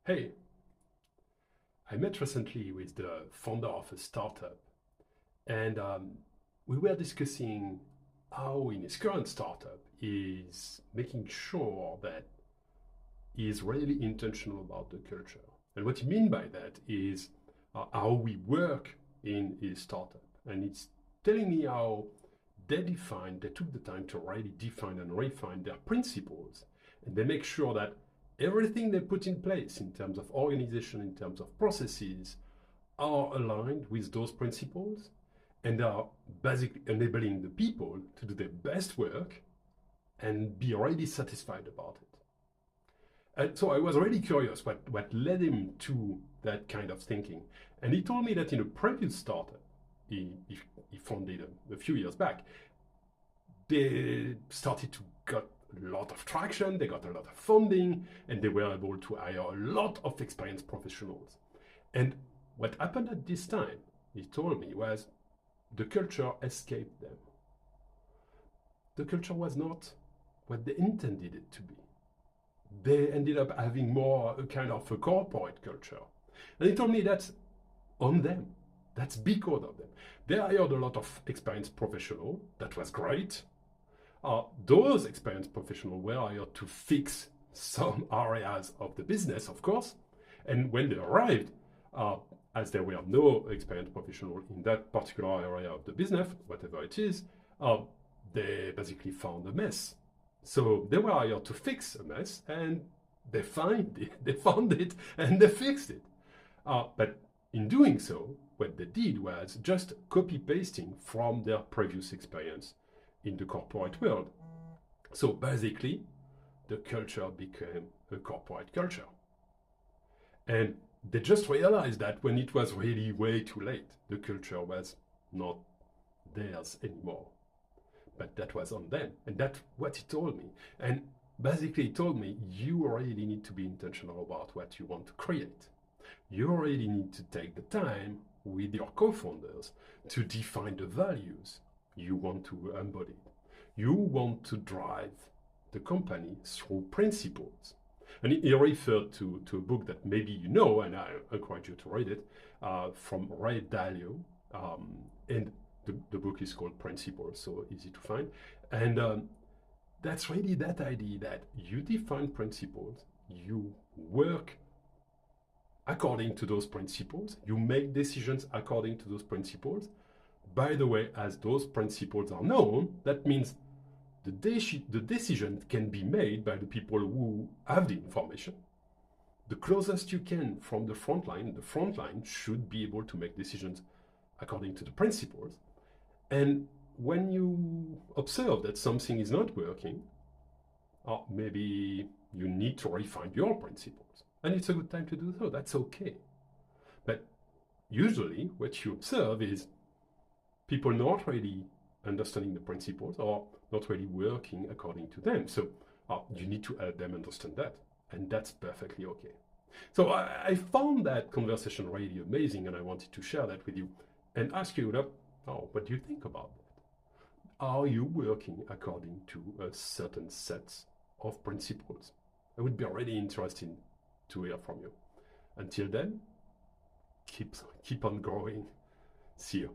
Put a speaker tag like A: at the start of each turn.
A: Hey, I met recently with the founder of a startup, and we were discussing how, in his current startup, is making sure that he is really intentional about the culture. And what he mean by that is how we work in his startup. And it's telling me how they took the time to really define and refine their principles. And they make sure that everything they put in place in terms of organization, in terms of processes, are aligned with those principles and are basically enabling the people to do their best work and be really satisfied about it. And so I was really curious what led him to that kind of thinking. And he told me that in a previous startup he founded a few years back, they started to get a lot of traction, they got a lot of funding, and they were able to hire a lot of experienced professionals. And what happened at this time, he told me, was the culture escaped them. The culture was not what they intended it to be. They ended up having more a kind of a corporate culture. And he told me that's on them. That's because of them. They hired a lot of experienced professionals. That was great. Those experienced professionals were hired to fix some areas of the business, of course. And when they arrived, as there were no experienced professionals in that particular area of the business, whatever it is, they basically found a mess. So they were hired to fix a mess, and they found it, and they fixed it. But in doing so, what they did was just copy-pasting from their previous experience in the corporate world. So basically, the culture became a corporate culture. And they just realized that when it was really way too late, the culture was not theirs anymore. But that was on them. And that's what he told me. And basically he told me, you really need to be intentional about what you want to create. You really need to take the time with your co-founders to define the values you want to embody. You want to drive the company through principles. And he referred to a book that maybe you know, and I encourage you to read it, from Ray Dalio. And the book is called Principles, so easy to find. And that's really that idea that you define principles, you work according to those principles, you make decisions according to those principles. By the way, as those principles are known, that means the decision can be made by the people who have the information. The closest you can from the front line should be able to make decisions according to the principles. And when you observe that something is not working, or maybe you need to refine your principles. And it's a good time to do so, that's okay. But usually what you observe is people not really understanding the principles or not really working according to them. So you need to help them understand that. And that's perfectly okay. So I found that conversation really amazing, and I wanted to share that with you and ask you, what do you think about that? Are you working according to a certain set of principles? I would be really interested to hear from you. Until then, keep on growing. See you.